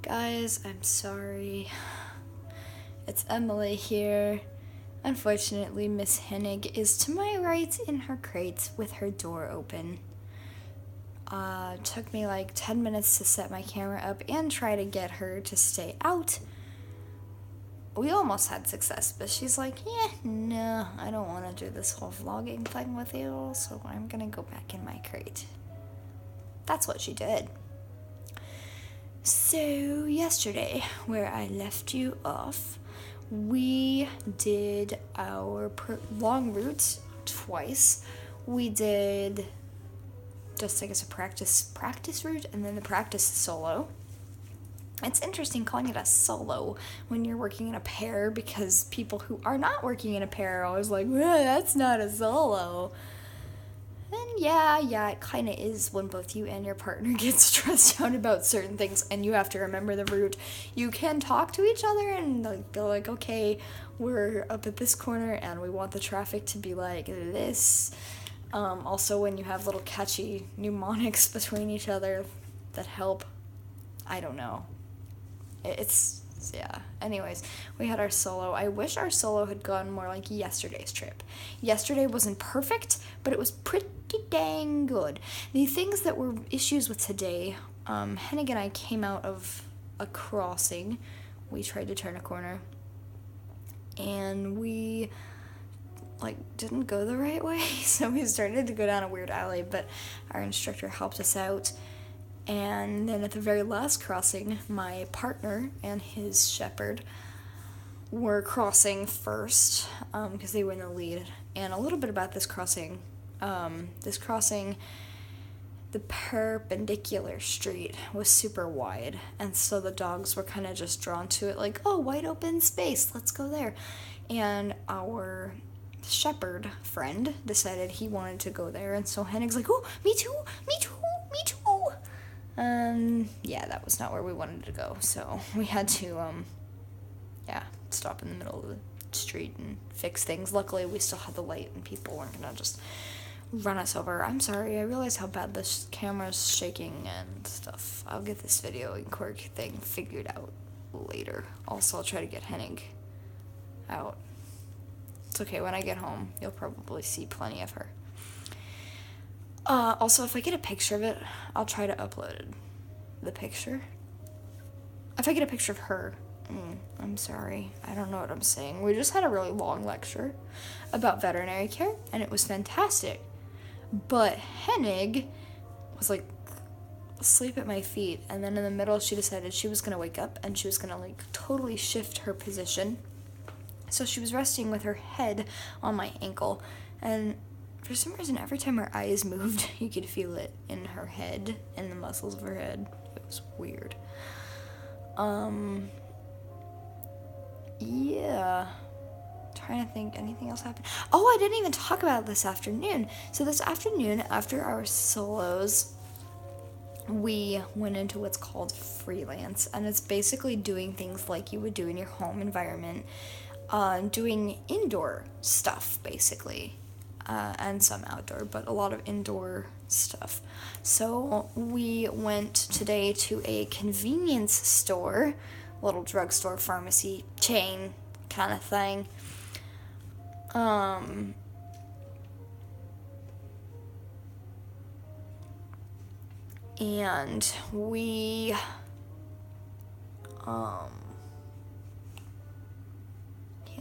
Guys, I'm sorry. It's Emily here. Unfortunately, Miss Hennig is to my right in her crate with her door open. Took me like 10 minutes to set my camera up and try to get her to stay out. We almost had success, but she's like, no, I don't want to do this whole vlogging thing with you, so I'm gonna go back in my crate. That's what she did. So, yesterday, where I left you off, we did our long route twice. We did just, I guess, a practice route, and then the practice solo. It's interesting calling it a solo when you're working in a pair, because people who are not working in a pair are always like, that's not a solo. And yeah, it kind of is when both you and your partner get stressed out about certain things and you have to remember the route. You can talk to each other and go like, okay, we're up at this corner and we want the traffic to be like this. Also, when you have little catchy mnemonics between each other that help, I don't know. Yeah. Anyways, we had our solo. I wish our solo had gone more like yesterday's trip. Yesterday wasn't perfect, but it was pretty dang good. The things that were issues with today, Hennig and I came out of a crossing. We tried to turn a corner, and we didn't go the right way, so we started to go down a weird alley, but our instructor helped us out. And then at the very last crossing, my partner and his shepherd were crossing first, because they were in the lead. And a little bit about this crossing. The perpendicular street was super wide, and so the dogs were kind of just drawn to it, like, oh, wide open space, let's go there. And our shepherd friend decided he wanted to go there, and so Hennig's like, oh, me too. Yeah, that was not where we wanted to go, so we had to, stop in the middle of the street and fix things. Luckily, we still had the light and people weren't gonna just run us over. I'm sorry, I realize how bad this camera's shaking and stuff. I'll get this video and quirk thing figured out later. Also, I'll try to get Hennig out. It's okay, when I get home, you'll probably see plenty of her. Also, if I get a picture of it, I'll try to upload the picture. If I get a picture of her, I'm sorry, I don't know what I'm saying. We just had a really long lecture about veterinary care, and it was fantastic. But Hennig was asleep at my feet, and then in the middle she decided she was gonna wake up and she was gonna totally shift her position. So she was resting with her head on my ankle, and for some reason, every time her eyes moved, you could feel it in her head, in the muscles of her head. It was weird. Yeah. Trying to think, anything else happened? Oh, I didn't even talk about this afternoon. So this afternoon, after our solos, we went into what's called freelance, and it's basically doing things like you would do in your home environment, doing indoor stuff, basically. And some outdoor, but a lot of indoor stuff. So we went today to a convenience store, little drugstore, pharmacy, chain kind of thing. And we,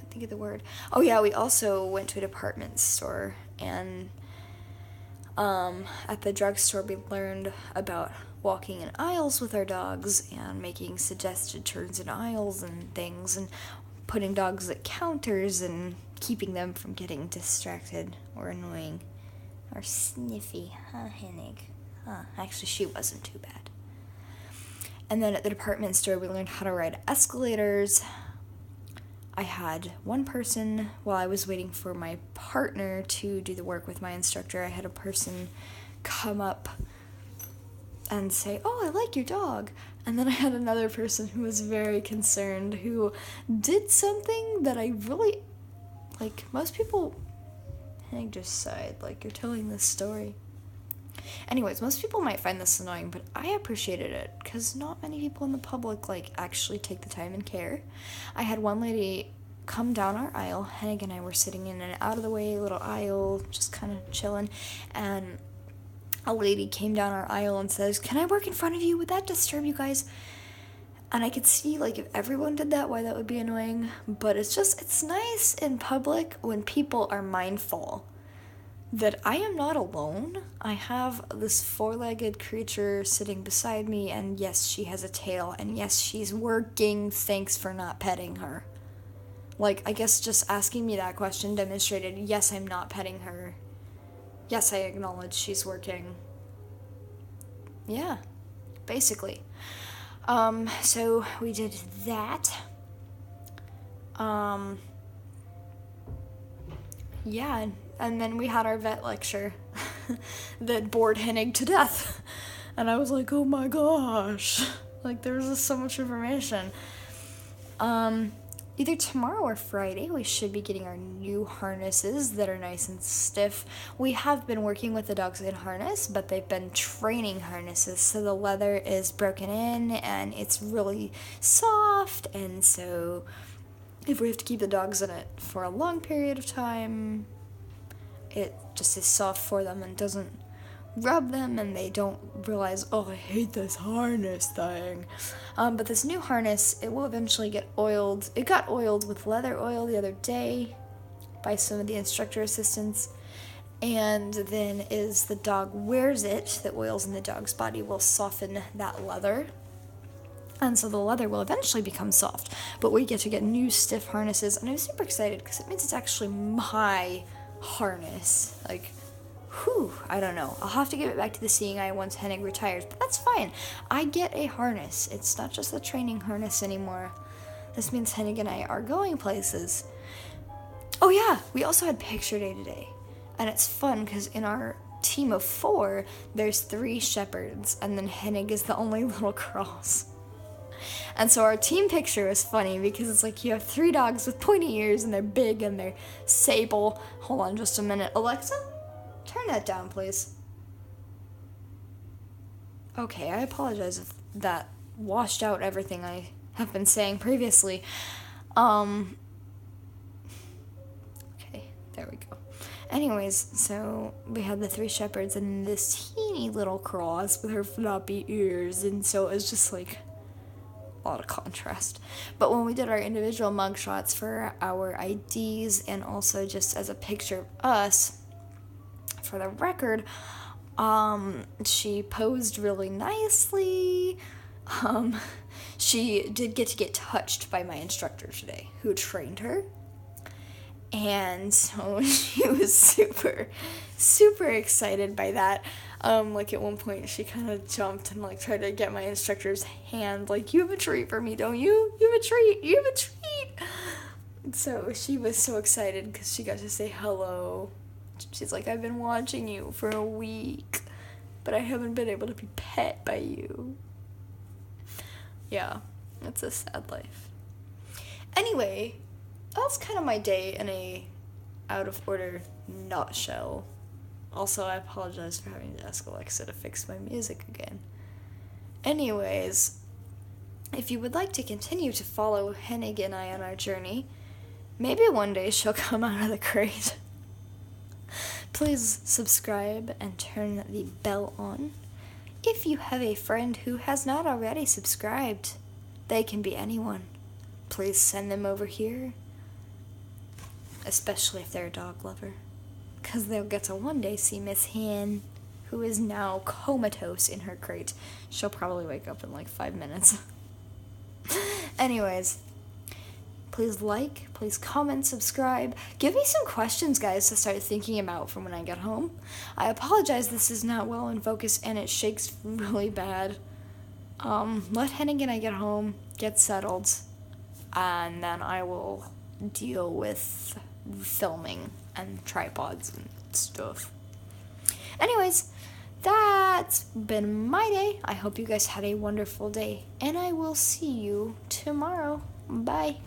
think of the word. Oh yeah, we also went to a department store, and at the drugstore we learned about walking in aisles with our dogs and making suggested turns in aisles and things, and putting dogs at counters and keeping them from getting distracted or annoying or sniffy. Hennig? Actually, she wasn't too bad. And then at the department store we learned how to ride escalators. I had one person, while I was waiting for my partner to do the work with my instructor, I had a person come up and say, oh, I like your dog. And then I had another person who was very concerned, who did something that I really, most people, I just sighed, you're telling this story. Anyways, most people might find this annoying, but I appreciated it because not many people in the public like actually take the time and care. I had one lady come down our aisle. Hennig and I were sitting in an out of the way little aisle, just kind of chilling, and a lady came down our aisle and says, "Can I work in front of you? Would that disturb you guys?" And I could see, like, if everyone did that, why that would be annoying. But it's nice in public when people are mindful that I am not alone. I have this four-legged creature sitting beside me, and yes, she has a tail, and yes, she's working. Thanks for not petting her. Like, I guess just asking me that question demonstrated, yes, I'm not petting her. Yes, I acknowledge she's working. Yeah, basically. So we did that. Yeah, and then we had our vet lecture that bored Hennig to death. And I was like, oh my gosh. Like, there's just so much information. Either tomorrow or Friday, we should be getting our new harnesses that are nice and stiff. We have been working with the dogs in harness, but they've been training harnesses, so the leather is broken in and it's really soft, and so if we have to keep the dogs in it for a long period of time, it just is soft for them and doesn't rub them, and they don't realize, oh, I hate this harness thing. But this new harness, it will eventually get oiled. It got oiled with leather oil the other day by some of the instructor assistants, and then as the dog wears it, the oils in the dog's body will soften that leather, and so the leather will eventually become soft. But we get to get new stiff harnesses, and I'm super excited because it means it's actually my harness. Like, whew, I don't know. I'll have to give it back to the seeing eye once Hennig retires, but that's fine. I get a harness. It's not just a training harness anymore. This means Hennig and I are going places. Oh yeah, we also had picture day today. And it's fun because in our team of 4, there's 3 shepherds, and then Hennig is the only little cross. And so our team picture is funny because it's like you have 3 dogs with pointy ears, and they're big, and they're sable. Hold on just a minute. Alexa? Turn that down, please. Okay, I apologize if that washed out everything I have been saying previously. Okay, there we go. Anyways, so we had the 3 shepherds and this teeny little cross with her floppy ears, and so it was just like a lot of contrast. But when we did our individual mugshots for our IDs and also just as a picture of us, for the record, she posed really nicely. She did get touched by my instructor today, who trained her. And so she was super, super excited by that. Like at one point she kind of jumped and like tried to get my instructor's hand, like, you have a treat for me, don't you? You have a treat, you have a treat. So she was so excited because she got to say hello. She's like, I've been watching you for a week, but I haven't been able to be pet by you. Yeah, it's a sad life. Anyway, that was kind of my day in a out of order nutshell. Also, I apologize for having to ask Alexa to fix my music again. Anyways, if you would like to continue to follow Hennig and I on our journey, maybe one day she'll come out of the crate. Please subscribe and turn the bell on. If you have a friend who has not already subscribed, they can be anyone. Please send them over here, especially if they're a dog lover, because they'll get to one day see Miss Hen, who is now comatose in her crate. She'll probably wake up in like 5 minutes. Anyways, please like, please comment, subscribe. Give me some questions, guys, to start thinking about from when I get home. I apologize this is not well in focus and it shakes really bad. Let Hennig and I get home, get settled, and then I will deal with filming and tripods and stuff. Anyways, that's been my day. I hope you guys had a wonderful day, and I will see you tomorrow. Bye.